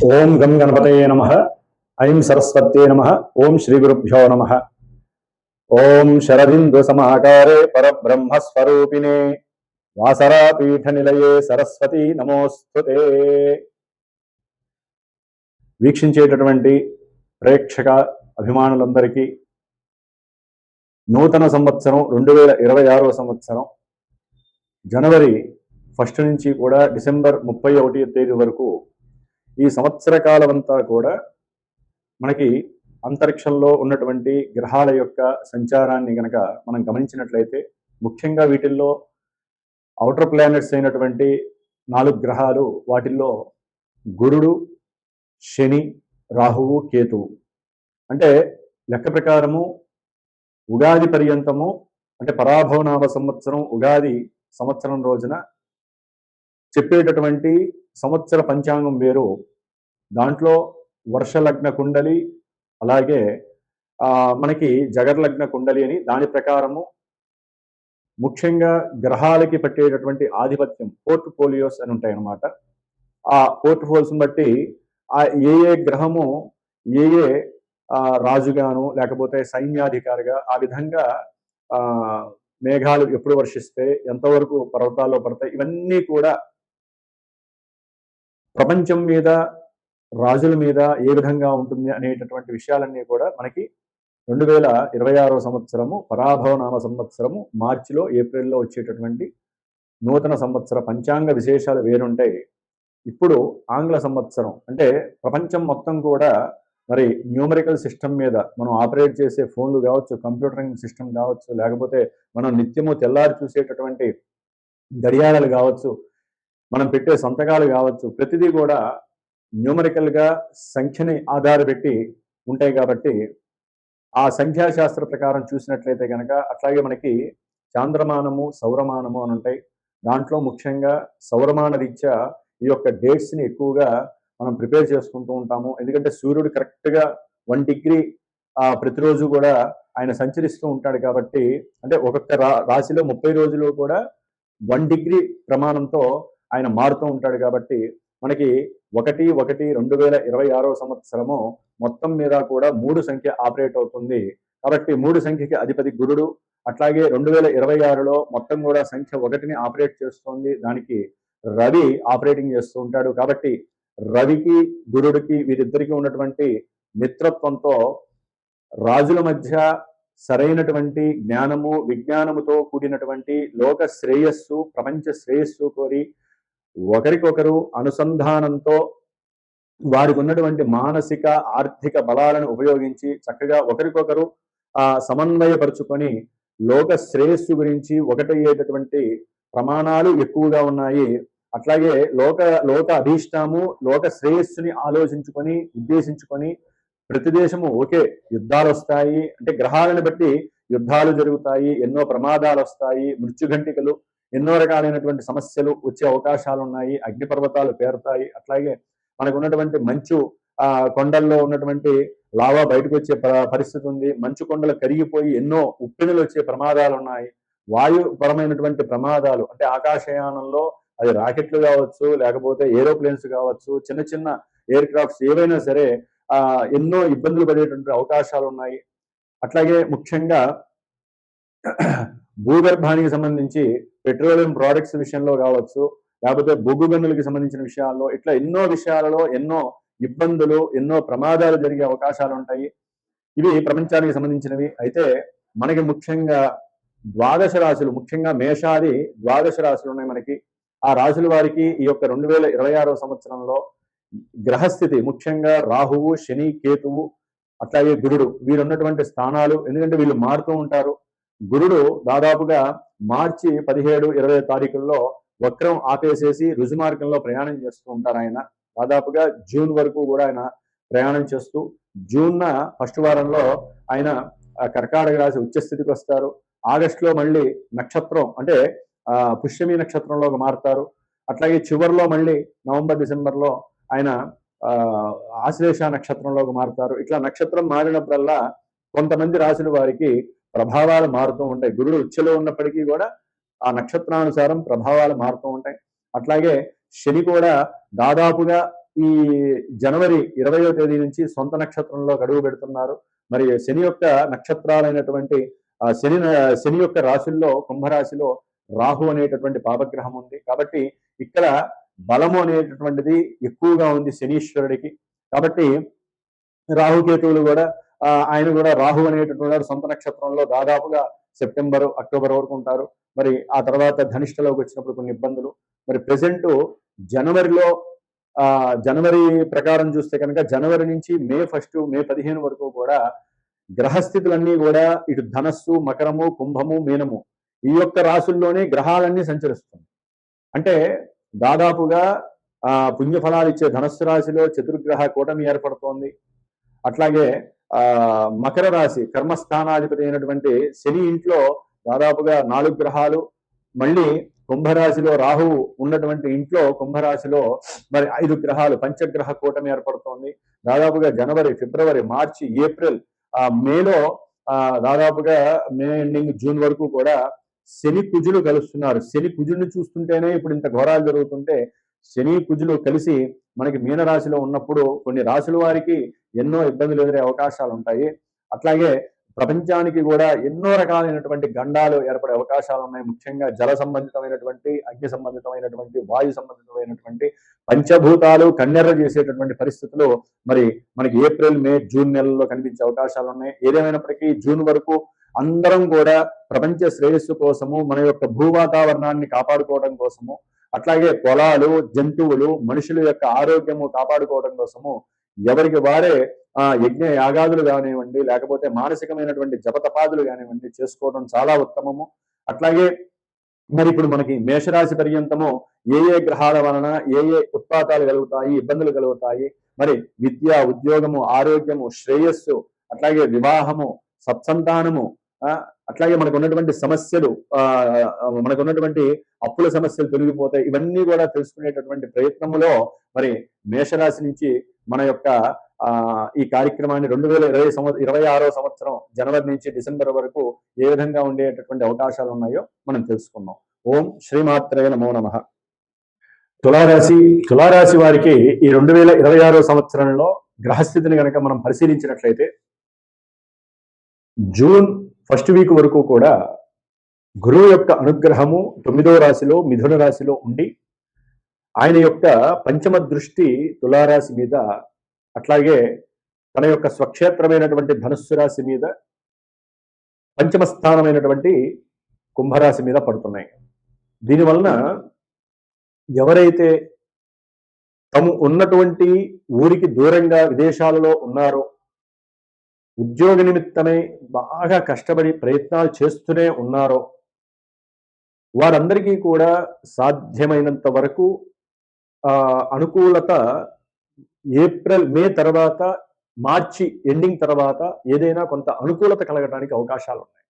ఓం గం గణపతయే నమః. ఐం సరస్వత్యే నమః. ఓం శ్రీ గురుభ్యో నమః. ఓం శరదిందు సమాకారే పరబ్రహ్మస్వరూపిణే వాసరాపీఠ నిలయే సరస్వతి నమోస్తుతే. వీక్షించేటటువంటి ప్రేక్షక అభిమానులందరికీ నూతన సంవత్సరం 2026 సంవత్సరం జనవరి 1 నుంచి కూడా డిసెంబర్ 31వ తేదీ వరకు ఈ సంవత్సర కాలం అంతా కూడా మనకి అంతరిక్షంలో ఉన్నటువంటి గ్రహాల యొక్క సంచారాన్ని గనక మనం గమనించినట్లయితే ముఖ్యంగా వీటిల్లో ఔటర్ ప్లానెట్స్ అయినటువంటి 4 గ్రహాలు, వాటిల్లో గురుడు, శని, రాహువు, కేతువు. అంటే లెక్క ప్రకారము ఉగాది పర్యంతము, అంటే పరాభవనామ సంవత్సరం ఉగాది సంవత్సరం రోజున చెప్పేటటువంటి సంవత్సర పంచాంగం వేరు. దాంట్లో వర్షలగ్న కుండలి, అలాగే మనకి జగర్లగ్న కుండలి అని దాని ప్రకారము ముఖ్యంగా గ్రహాలకి పట్టేటటువంటి ఆధిపత్యం పోర్ట్ఫోలియోస్ అని ఉంటాయి అన్నమాట. ఆ పోర్ట్ఫోలియోస్ని బట్టి ఏ ఏ గ్రహము ఏ ఏ రాజుగాను లేకపోతే సైన్యాధికారిగా ఆ విధంగా మేఘాలు ఎప్పుడు వర్షిస్తే ఎంతవరకు పర్వతాల్లో పడతాయి, ఇవన్నీ కూడా ప్రపంచం మీద రాజుల మీద ఏ విధంగా ఉంటుంది అనేటటువంటి విషయాలన్నీ కూడా మనకి 2026 సంవత్సరము పరాభవనామ సంవత్సరము మార్చిలో ఏప్రిల్లో వచ్చేటటువంటి నూతన సంవత్సర పంచాంగ విశేషాలు వేరుంటాయి. ఇప్పుడు ఆంగ్ల సంవత్సరం అంటే ప్రపంచం మొత్తం కూడా మరి న్యూమరికల్ సిస్టమ్ మీద మనం ఆపరేట్ చేసే ఫోన్లు కావచ్చు, కంప్యూటరింగ్ సిస్టమ్ కావచ్చు, లేకపోతే మనం నిత్యము తెల్లారి చూసేటటువంటి గడియారాలు కావచ్చు, మనం పెట్టే సంతకాలు కావచ్చు, ప్రతిదీ కూడా న్యూమరికల్గా సంఖ్యని ఆధారపెట్టి ఉంటాయి. కాబట్టి ఆ సంఖ్యాశాస్త్ర ప్రకారం చూసినట్లయితే కనుక అట్లాగే మనకి చాంద్రమానము, సౌరమానము అని ఉంటాయి. దాంట్లో ముఖ్యంగా సౌరమాన రీత్యా ఈ యొక్క డేట్స్ని ఎక్కువగా మనం ప్రిపేర్ చేసుకుంటూ ఉంటాము. ఎందుకంటే సూర్యుడు కరెక్ట్గా 1 డిగ్రీ ప్రతిరోజు కూడా ఆయన సంచరిస్తూ ఉంటాడు. కాబట్టి అంటే ఒక్కొక్క రాశిలో 30 రోజులు కూడా 1 డిగ్రీ ప్రమాణంతో ఆయన మారుతూ ఉంటాడు. కాబట్టి మనకి 1/1/2026 సంవత్సరము మొత్తం మీద కూడా 3 సంఖ్య ఆపరేట్ అవుతుంది. కాబట్టి 3 సంఖ్యకి అధిపతి గురుడు. అట్లాగే 2026లో మొత్తం కూడా సంఖ్య 1ని ఆపరేట్ చేస్తుంది. దానికి రవి ఆపరేటింగ్ చేస్తూ ఉంటాడు. కాబట్టి రవికి గురుడికి వీరిద్దరికీ ఉన్నటువంటి మిత్రత్వంతో రాజుల మధ్య సరైనటువంటి జ్ఞానము, విజ్ఞానముతో కూడినటువంటి లోక శ్రేయస్సు, ప్రపంచ శ్రేయస్సు కోరి ఒకరికొకరు అనుసంధానంతో వారికి ఉన్నటువంటి మానసిక ఆర్థిక బలాలను ఉపయోగించి చక్కగా ఒకరికొకరు సమన్వయపరుచుకొని లోక శ్రేయస్సు గురించి ఒకటయ్యేటటువంటి ప్రమాణాలు ఎక్కువగా ఉన్నాయి. అట్లాగే లోక అభీష్టము, లోక శ్రేయస్సుని ఆలోచించుకొని ఉద్దేశించుకొని ప్రతి దేశము ఓకే యుద్ధాలు వస్తాయి, అంటే గ్రహాలను బట్టి యుద్ధాలు జరుగుతాయి, ఎన్నో ప్రమాదాలు వస్తాయి, మృత్యుఘంటికలు, ఎన్నో రకాలైనటువంటి సమస్యలు వచ్చే అవకాశాలు ఉన్నాయి, అగ్నిపర్వతాలు పేరుతాయి. అట్లాగే మనకు ఉన్నటువంటి మంచు కొండల్లో ఉన్నటువంటి లావా బయటకు వచ్చే పరిస్థితి ఉంది. మంచు కొండలు కరిగిపోయి ఎన్నో ఉప్పెనులు వచ్చే ప్రమాదాలు ఉన్నాయి. వాయుపరమైనటువంటి ప్రమాదాలు అంటే ఆకాశయానంలో అది రాకెట్లు కావచ్చు, లేకపోతే ఏరోప్లేన్స్ కావచ్చు, చిన్న చిన్న ఎయిర్ క్రాఫ్ట్స్ ఏవైనా సరే ఎన్నో ఇబ్బందులు పడేటువంటి అవకాశాలు ఉన్నాయి. అట్లాగే ముఖ్యంగా భూగర్భానికి సంబంధించి పెట్రోలియం ప్రోడక్ట్స్ విషయంలో కావచ్చు, లేకపోతే బొగ్గు గనులకి సంబంధించిన విషయాల్లో ఇట్లా ఎన్నో విషయాలలో ఎన్నో ఇబ్బందులు, ఎన్నో ప్రమాదాలు జరిగే అవకాశాలు ఉంటాయి. ఇవి ప్రపంచానికి సంబంధించినవి. అయితే మనకి ముఖ్యంగా 12 రాశులు, ముఖ్యంగా మేషాది 12 రాశులు ఉన్నాయి మనకి. ఆ రాశుల వారికి ఈ యొక్క 2026 సంవత్సరంలో గ్రహస్థితి ముఖ్యంగా రాహువు, శని, కేతువు, అట్లాగే గురుడు వీరున్నటువంటి స్థానాలు. ఎందుకంటే వీళ్ళు మారుతూ ఉంటారు. గురుడు దాదాపుగా మార్చి 17-20 తారీఖుల్లో వక్రం ఆపేసేసి రుజుమార్గంలో ప్రయాణం చేస్తూ ఉంటారు. ఆయన దాదాపుగా జూన్ వరకు కూడా ఆయన ప్రయాణం చేస్తూ జూన్న ఫస్ట్ వారంలో ఆయన కర్కాటక రాశి ఉచ్చస్థితికి వస్తారు. ఆగస్టులో మళ్ళీ నక్షత్రం అంటే పుష్యమి నక్షత్రంలోకి మారుతారు. అట్లాగే చివరిలో మళ్ళీ నవంబర్ డిసెంబర్లో ఆయన ఆశ్లేష నక్షత్రంలోకి మారుతారు. ఇట్లా నక్షత్రం మారినప్పుడల్లా కొంతమంది రాశుల వారికి ప్రభావాలు మారుతూ ఉంటాయి. గురుడు ఉచ్చలో ఉన్నప్పటికీ కూడా ఆ నక్షత్రానుసారం ప్రభావాలు మారుతూ ఉంటాయి. అట్లాగే శని కూడా దాదాపుగా ఈ జనవరి 20వ తేదీ నుంచి సొంత నక్షత్రంలో గడువు పెడుతున్నారు. మరి శని యొక్క నక్షత్రాలైనటువంటి శని యొక్క రాశుల్లో కుంభరాశిలో రాహు అనేటటువంటి పాపగ్రహం ఉంది. కాబట్టి ఇక్కడ బలము అనేటటువంటిది ఎక్కువగా ఉంది శనీశ్వరుడికి. కాబట్టి రాహుకేతువులు కూడా ఆయన కూడా రాహు అనేటటువంటి సొంత నక్షత్రంలో దాదాపుగా సెప్టెంబర్, అక్టోబర్ వరకు ఉంటారు. మరి ఆ తర్వాత ధనిష్టలోకి వచ్చినప్పుడు కొన్ని ఇబ్బందులు. మరి ప్రెసెంట్ జనవరిలో జనవరి ప్రకారం చూస్తే కనుక జనవరి నుంచి మే 1, మే 15 వరకు కూడా గ్రహస్థితులన్నీ కూడా ఇటు ధనస్సు, మకరము, కుంభము, మీనము ఈ యొక్క రాశుల్లోనే గ్రహాలన్నీ సంచరిస్తుంది. అంటే దాదాపుగా పుణ్యఫలాలు ఇచ్చే ధనస్సు రాశిలో చతుర్గ్రహ కూటమి ఏర్పడుతోంది. అట్లాగే మకర రాశి కర్మస్థానాధిపతి అయినటువంటి శని ఇంట్లో దాదాపుగా 4 గ్రహాలు, మళ్ళీ కుంభరాశిలో రాహువు ఉన్నటువంటి ఇంట్లో కుంభరాశిలో మరి 5 గ్రహాలు పంచగ్రహ కూటమి ఏర్పడుతోంది. దాదాపుగా జనవరి, ఫిబ్రవరి, మార్చి, ఏప్రిల్, మేలో దాదాపుగా మే ఎండింగ్, జూన్ వరకు కూడా శని కుజులు కలుస్తున్నారు. శని కుజుడిని చూస్తుంటేనే ఇప్పుడు ఇంత ఘోరాలు జరుగుతుంటే శని కుజులు కలిసి మనకి మీనరాశిలో ఉన్నప్పుడు కొన్ని రాశుల వారికి ఎన్నో ఇబ్బందులు ఎదురే అవకాశాలు ఉంటాయి. అట్లాగే ప్రపంచానికి కూడా ఎన్నో రకాలైనటువంటి గండాలు ఏర్పడే అవకాశాలు ఉన్నాయి. ముఖ్యంగా జల సంబంధితమైనటువంటి, అగ్ని సంబంధితమైనటువంటి, వాయు సంబంధితమైనటువంటి పంచభూతాలు కన్నెర్ర చేసేటటువంటి పరిస్థితులు మరి మనకి ఏప్రిల్, మే, జూన్ నెలల్లో కనిపించే అవకాశాలు ఉన్నాయి. ఏదేమైనప్పటికీ జూన్ వరకు అందరం కూడా ప్రపంచ శ్రేయస్సు కోసము, మన యొక్క భూ వాతావరణాన్ని కాపాడుకోవడం కోసము, అట్లాగే పొలాలు, జంతువులు, మనుషుల యొక్క ఆరోగ్యము కాపాడుకోవడం కోసము ఎవరికి వారే యజ్ఞ యాగాదులు కానివ్వండి, లేకపోతే మానసికమైనటువంటి జపతపాదులు కానివ్వండి చేసుకోవడం చాలా ఉత్తమము. అట్లాగే మరి ఇప్పుడు మనకి మేషరాశి పర్యంతము ఏ గ్రహాల వలన ఏ ఉత్పాతాలు కలుగుతాయి, ఇబ్బందులు కలుగుతాయి, మరి విద్య, ఉద్యోగము, ఆరోగ్యము, శ్రేయస్సు, అట్లాగే వివాహము, సత్సంతానము, అట్లాగే మనకు ఉన్నటువంటి సమస్యలు, మనకు ఉన్నటువంటి అప్పుల సమస్యలు తొలగిపోతాయి. ఇవన్నీ కూడా తెలుసుకునేటటువంటి ప్రయత్నములో మరి మేషరాశి నుంచి మన యొక్క ఈ కార్యక్రమాన్ని 2026వ సంవత్సరం జనవరి నుంచి డిసెంబర్ వరకు ఏ విధంగా ఉండేటటువంటి అవకాశాలు ఉన్నాయో మనం తెలుసుకున్నాం. ఓం శ్రీమాత్రే నమో నమః. తులారాశి వారికి ఈ 2026వ సంవత్సరంలో గ్రహస్థితిని కనుక మనం పరిశీలించినట్లయితే జూన్ 1st వీక్ వరకు కూడా గురువు యొక్క అనుగ్రహము 9వ రాశిలో మిథున రాశిలో ఉండి ఆయన యొక్క పంచమ దృష్టి తులారాశి మీద, అట్లాగే తన యొక్క స్వక్షేత్రమైనటువంటి ధనుస్సు రాశి మీద, పంచమ స్థానమైనటువంటి కుంభరాశి మీద పడుతున్నాయి. దీనివలన ఎవరైతే తాము ఉన్నటువంటి ఊరికి దూరంగా విదేశాలలో ఉన్నారో, ఉద్యోగ నిమిత్తమై బాగా కష్టపడి ప్రయత్నాలు చేస్తూనే ఉన్నారో వారందరికీ కూడా సాధ్యమైనంత వరకు అనుకూలత ఏప్రిల్, మే తర్వాత, మార్చి ఎండింగ్ తర్వాత ఏదైనా కొంత అనుకూలత కలగడానికి అవకాశాలు ఉన్నాయి.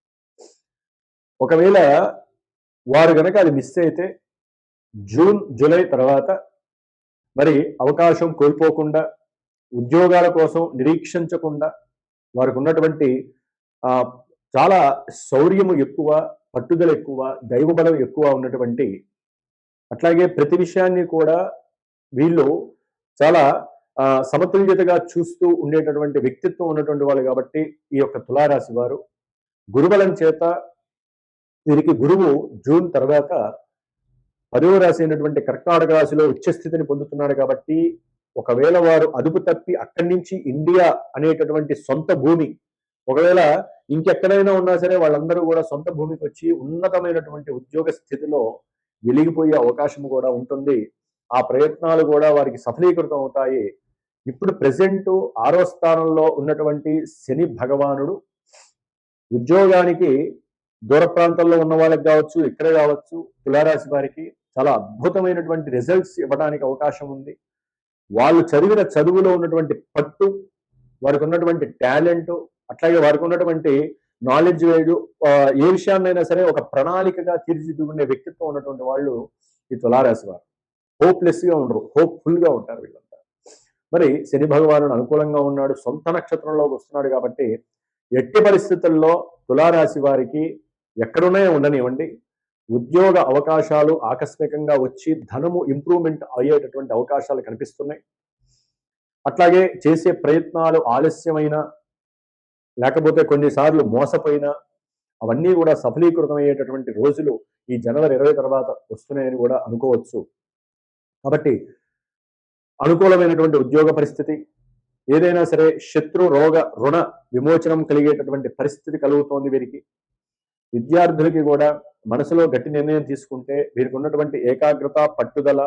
ఒకవేళ వారు కనుక అది మిస్ అయితే జూన్, జూలై తర్వాత మరి అవకాశం కోల్పోకుండా, ఉద్యోగాల కోసం నిరీక్షించకుండా, వారికి ఉన్నటువంటి చాలా శౌర్యము ఎక్కువ, పట్టుదల ఎక్కువ, దైవబలం ఎక్కువ ఉన్నటువంటి, అట్లాగే ప్రతి విషయాన్ని కూడా వీళ్ళు చాలా సమతుల్యతగా చూస్తూ ఉండేటటువంటి వ్యక్తిత్వం ఉన్నటువంటి వాళ్ళు కాబట్టి ఈ యొక్క తులారాశి వారు గురుబలం చేత వీరికి గురువు జూన్ తర్వాత 10వ రాశి అయినటువంటి కర్కాటక రాశిలో ఉచ్చస్థితిని పొందుతున్నాడు. కాబట్టి ఒకవేళ వారు అదుపు తప్పి అక్కడి నుంచి ఇండియా అనేటటువంటి సొంత భూమి, ఒకవేళ ఇంకెక్కడైనా ఉన్నా సరే వాళ్ళందరూ కూడా సొంత భూమికి వచ్చి ఉన్నతమైనటువంటి ఉద్యోగ స్థితిలో వెలిగిపోయే అవకాశం కూడా ఉంటుంది. ఆ ప్రయత్నాలు కూడా వారికి సఫలీకృతం అవుతాయి. ఇప్పుడు ప్రెసెంట్ 6వ స్థానంలో ఉన్నటువంటి శని భగవానుడు ఉద్యోగానికి దూర ప్రాంతాల్లో ఉన్న వాళ్ళకి కావచ్చు, ఇక్కడే కావచ్చు, తులారాశి వారికి చాలా అద్భుతమైనటువంటి రిజల్ట్స్ ఇవ్వడానికి అవకాశం ఉంది. వాళ్ళు చదివిన చదువులో ఉన్నటువంటి పట్టు, వారికి ఉన్నటువంటి టాలెంట్, అట్లాగే వారికి ఉన్నటువంటి నాలెడ్జ్ వేడు, ఏ విషయాన్నైనా సరే ఒక ప్రణాళికగా తీర్చిదిద్దుకునే వ్యక్తిత్వం ఉన్నటువంటి వాళ్ళు ఈ తులారాశి వారు. హోప్లెస్ గా ఉండరు, హోప్ఫుల్ గా ఉంటారు వీళ్ళంతా. మరి శని భగవానుడు అనుకూలంగా ఉన్నాడు, సొంత నక్షత్రంలోకి వస్తున్నాడు. కాబట్టి ఎట్టి పరిస్థితుల్లో తులారాశి వారికి ఎక్కడున్నాయో ఉండనివ్వండి, ఉద్యోగ అవకాశాలు ఆకస్మికంగా వచ్చి ధనము ఇంప్రూవ్మెంట్ అయ్యేటటువంటి అవకాశాలు కనిపిస్తున్నాయి. అట్లాగే చేసే ప్రయత్నాలు ఆలస్యమైన, లేకపోతే కొన్నిసార్లు మోసపోయిన, అవన్నీ కూడా సఫలీకృతమయ్యేటటువంటి రోజులు ఈ జనవరి 20 తర్వాత వస్తున్నాయని కూడా అనుకోవచ్చు. కాబట్టి అనుకూలమైనటువంటి ఉద్యోగ పరిస్థితి, ఏదైనా సరే శత్రు రోగ రుణ విమోచనం కలిగేటటువంటి పరిస్థితి కలుగుతోంది వీరికి. విద్యార్థులకి కూడా మనసులో గట్టి నిర్ణయం తీసుకుంటే వీరికి ఉన్నటువంటి ఏకాగ్రత, పట్టుదల,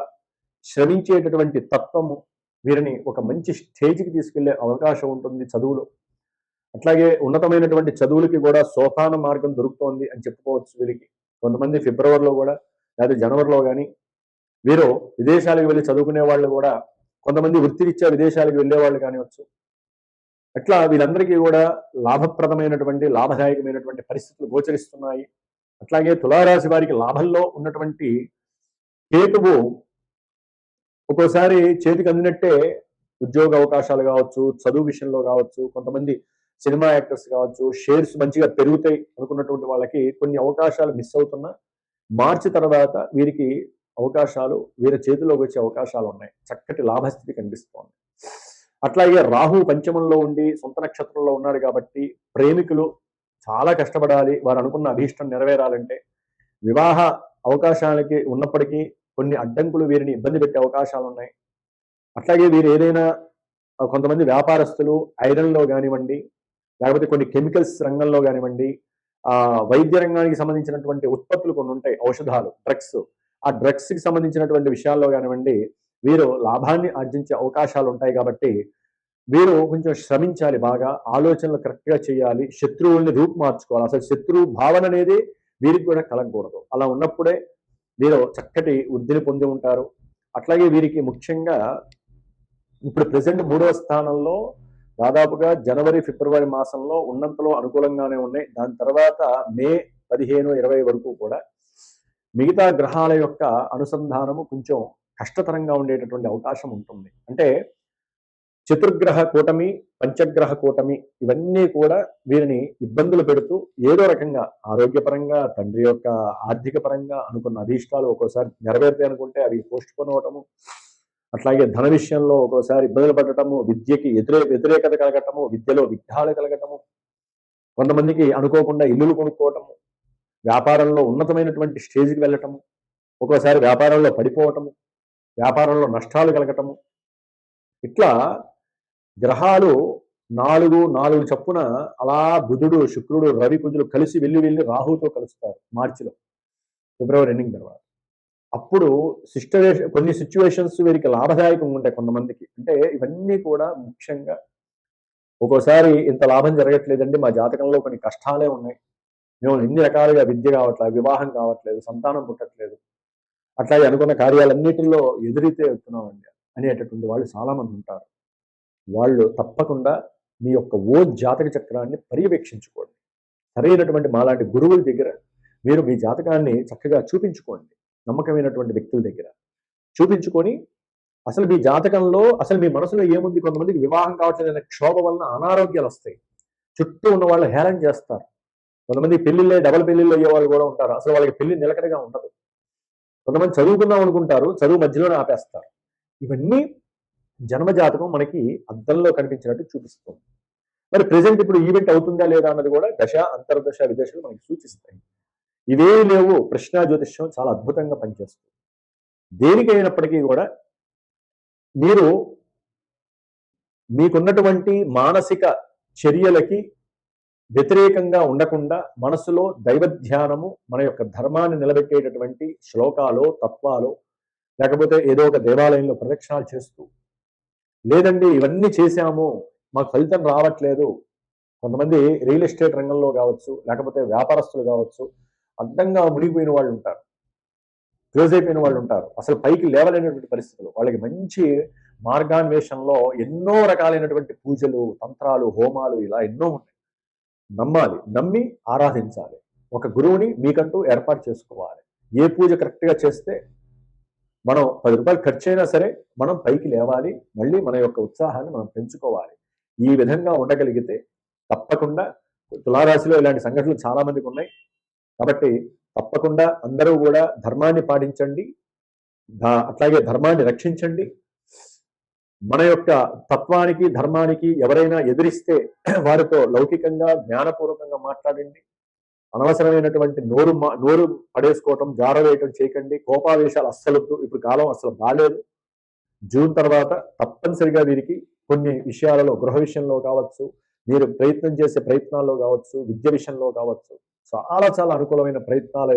శ్రమించేటటువంటి తత్వము వీరిని ఒక మంచి స్టేజ్కి తీసుకెళ్లే అవకాశం ఉంటుంది చదువులో. అట్లాగే ఉన్నతమైనటువంటి చదువులకి కూడా సోపాన మార్గం దొరుకుతోంది అని చెప్పుకోవచ్చు వీరికి. కొంతమంది ఫిబ్రవరిలో కూడా లేదా జనవరిలో కానీ వీరు విదేశాలకు వెళ్ళి చదువుకునే వాళ్ళు కూడా, కొంతమంది వృత్తిరీత్యా విదేశాలకు వెళ్ళేవాళ్ళు కానివచ్చు. అట్లా వీళ్ళందరికీ కూడా లాభప్రదమైనటువంటి, లాభదాయకమైనటువంటి పరిస్థితులు గోచరిస్తున్నాయి. అట్లాగే తులారాశి వారికి లాభంలో ఉన్నటువంటి కేతువు ఒక్కోసారి చేతికి అందినట్టే ఉద్యోగ అవకాశాలు కావచ్చు, చదువు విషయంలో కావచ్చు, కొంతమంది సినిమా యాక్టర్స్ కావచ్చు, షేర్స్ మంచిగా పెరుగుతాయి అనుకున్నటువంటి వాళ్ళకి కొన్ని అవకాశాలు మిస్ అవుతున్నా మార్చి తర్వాత వీరికి అవకాశాలు వీరి చేతిలోకి వచ్చే అవకాశాలు ఉన్నాయి. చక్కటి లాభస్థితి కనిపిస్తోంది. అట్లాగే రాహు పంచమంలో ఉండి సొంత నక్షత్రంలో ఉన్నాడు కాబట్టి ప్రేమికులు చాలా కష్టపడాలి. వారు అనుకున్న అభీష్టం నెరవేరాలంటే. వివాహ అవకాశాలకి ఉన్నప్పటికీ కొన్ని అడ్డంకులు వీరిని ఇబ్బంది పెట్టే అవకాశాలు ఉన్నాయి. అట్లాగే వీరు ఏదైనా కొంతమంది వ్యాపారస్తులు ఐరన్లో కానివ్వండి, లేకపోతే కొన్ని కెమికల్స్ రంగంలో కానివ్వండి, వైద్య రంగానికి సంబంధించినటువంటి ఉత్పత్తులు కొన్ని ఉంటాయి, ఔషధాలు, డ్రగ్స్. ఆ డ్రగ్స్కి సంబంధించినటువంటి విషయాల్లో కానివ్వండి వీరు లాభాన్ని ఆర్జించే అవకాశాలు ఉంటాయి. కాబట్టి వీరు కొంచెం శ్రమించాలి, బాగా ఆలోచనలు కరెక్ట్గా చేయాలి, శత్రువుల్ని రూపు మార్చుకోవాలి. అసలు శత్రువు భావన అనేది వీరికి కూడా కలగకూడదు. అలా ఉన్నప్పుడే వీరు చక్కటి వృద్ధిని పొంది ఉంటారు. అట్లాగే వీరికి ముఖ్యంగా ఇప్పుడు ప్రెసెంట్ 3వ స్థానంలో దాదాపుగా జనవరి, ఫిబ్రవరి మాసంలో ఉన్నంతలో అనుకూలంగానే ఉన్నాయి. దాని తర్వాత మే 15, 20 వరకు కూడా మిగతా గ్రహాల యొక్క అనుసంధానము కొంచెం కష్టతరంగా ఉండేటటువంటి అవకాశం ఉంటుంది. అంటే చతుర్గ్రహ కూటమి, పంచగ్రహ కూటమి ఇవన్నీ కూడా వీరిని ఇబ్బందులు పెడుతూ ఏదో రకంగా ఆరోగ్యపరంగా, తండ్రి యొక్క ఆర్థిక పరంగా అనుకున్న అభీష్టాలు ఒక్కోసారి నెరవేరుతాయి అనుకుంటే అవి పోస్ట్ పోన్ అవటము, అట్లాగే ధన విషయంలో ఒక్కోసారి ఇబ్బందులు పడటము, విద్యకి వ్యతిరేకత కలగటము, విద్యలో విఘ్నాలు కలగటము, కొంతమందికి అనుకోకుండా ఇల్లులు కొనుక్కోవటము, వ్యాపారంలో ఉన్నతమైనటువంటి స్టేజ్కి వెళ్ళటము, ఒక్కోసారి వ్యాపారంలో పడిపోవటము, వ్యాపారంలో నష్టాలు కలగటము. ఇట్లా గ్రహాలు 4 చప్పున అలా బుధుడు, శుక్రుడు, రవి, కుజులు కలిసి వెళ్ళి రాహుతో కలుస్తారు మార్చిలో, ఫిబ్రవరి ఎండింగ్ తర్వాత. అప్పుడు కొన్ని సిచ్యువేషన్స్ వీరికి లాభదాయకంగా ఉంటాయి కొంతమందికి. అంటే ఇవన్నీ కూడా ముఖ్యంగా ఒక్కోసారి ఇంత లాభం జరగట్లేదండి, మా జాతకంలో కొన్ని కష్టాలే ఉన్నాయి, మేము ఎన్ని రకాలుగా విద్య కావట్లేదు, వివాహం కావట్లేదు, సంతానం పుట్టట్లేదు, అట్లాగే అనుకున్న కార్యాలన్నిటిలో ఎదురైతే వెళ్తున్నామండి అనేటటువంటి వాళ్ళు చాలామంది ఉంటారు. వాళ్ళు తప్పకుండా మీ యొక్క జాతక చక్రాన్ని పర్యవేక్షించుకోండి. సరైనటువంటి మాలాంటి గురువుల దగ్గర మీరు మీ జాతకాన్ని చక్కగా చూపించుకోండి. నమ్మకమైనటువంటి వ్యక్తుల దగ్గర చూపించుకొని అసలు మీ జాతకంలో అసలు మీ మనసులో ఏముంది. కొంతమందికి వివాహం కావట్లేదనే క్షోభ వలన అనారోగ్యాలు వస్తాయి, చుట్టూ ఉన్న వాళ్ళు హేళన చేస్తారు. కొంతమంది పెళ్లిళ్ళే డబల్ పెళ్లిళ్ళు అయ్యే వాళ్ళు కూడా ఉంటారు. అసలు వాళ్ళకి పెళ్లి నిలకడగా ఉండదు. కొంతమంది చదువుకుందాం అనుకుంటారు, చదువు మధ్యలోనే ఆపేస్తారు. ఇవన్నీ జన్మజాతకం మనకి అద్దంలో కనిపించినట్టు చూపిస్తుంది. మరి ప్రెసెంట్ ఇప్పుడు ఈవెంట్ అవుతుందా లేదా అన్నది కూడా దశ, అంతర్దశ, విదశలు మనకి సూచిస్తాయి. ఇవేమీ లేవు. ప్రశ్న జ్యోతిష్యం చాలా అద్భుతంగా పనిచేస్తుంది. దేనికైనప్పటికీ కూడా మీరు మీకున్నటువంటి మానసిక చర్యలకి వ్యతిరేకంగా ఉండకుండా మనసులో దైవ ధ్యానము, మన యొక్క ధర్మాన్ని నిలబెట్టేటటువంటి శ్లోకాలు, తత్వాలు, లేకపోతే ఏదో ఒక దేవాలయంలో ప్రదక్షిణాలు చేస్తూ, లేదండి ఇవన్నీ చేశాము మాకు ఫలితం రావట్లేదు. కొంతమంది రియల్ ఎస్టేట్ రంగంలో కావచ్చు, లేకపోతే వ్యాపారస్తులు కావచ్చు, అడ్డంగా మునిగిపోయిన వాళ్ళు ఉంటారు, క్లోజ్ అయిపోయిన వాళ్ళు ఉంటారు, అసలు పైకి లేవలేనటువంటి పరిస్థితులు. వాళ్ళకి మంచి మార్గాన్వేషణలో ఎన్నో రకాలైనటువంటి పూజలు, తంత్రాలు, హోమాలు ఇలా ఎన్నో ఉన్నాయి. నమ్మాలి, నమ్మి ఆరాధించాలి. ఒక గురువుని మీకంటూ ఏర్పాటు చేసుకోవాలి. ఏ పూజ కరెక్ట్గా చేస్తే మనం 10 రూపాయలు ఖర్చు అయినా సరే మనం పైకి లేవాలి, మళ్ళీ మన యొక్క ఉత్సాహాన్ని మనం పెంచుకోవాలి. ఈ విధంగా ఉండగలిగితే తప్పకుండా తులారాశిలో ఇలాంటి సంఘటనలు చాలా మందికి ఉన్నాయి. కాబట్టి తప్పకుండా అందరూ కూడా ధర్మాన్ని పాటించండి, అట్లాగే ధర్మాన్ని రక్షించండి. మన యొక్క తత్వానికి ధర్మానికి ఎవరైనా ఎదిరిస్తే వారితో లౌకికంగా జ్ఞానపూర్వకంగా మాట్లాడండి. అనవసరమైనటువంటి నోరు పడేసుకోవటం, జారవేయటం చేయకండి. కోపావేశాలు అస్సలొద్దు. ఇప్పుడు కాలం అసలు బాలేదు. జూన్ తర్వాత తప్పనిసరిగా వీరికి కొన్ని విషయాలలో, గృహ విషయంలో కావచ్చు, మీరు ప్రయత్నం చేసే ప్రయత్నాల్లో కావచ్చు, విద్య విషయంలో కావచ్చు, చాలా చాలా అనుకూలమైన ప్రయత్నాల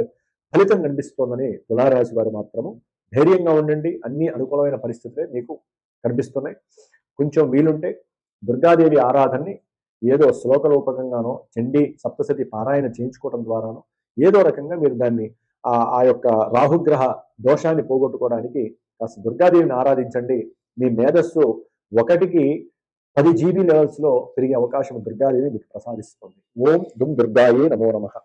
ఫలితం కనిపిస్తోందని తులారాశి వారు మాత్రము ధైర్యంగా ఉండండి. అన్ని అనుకూలమైన పరిస్థితులే మీకు కనిపిస్తున్నాయి. కొంచెం వీలుంటే దుర్గాదేవి ఆరాధనని ఏదో శ్లోక రూపకంగానో, చండీ సప్తశతి పారాయణ చేయించుకోవడం ద్వారానో ఏదో రకంగా మీరు దాన్ని ఆ యొక్క రాహుగ్రహ దోషాన్ని పోగొట్టుకోవడానికి కాస్త దుర్గాదేవిని ఆరాధించండి. మీ మేధస్సు 1కి 10 GB లెవెల్స్ లో పెరిగే అవకాశం దుర్గాదేవి మీకు ప్రసాదిస్తుంది. ఓం దుమ్ దుర్గాయే నమో నమః.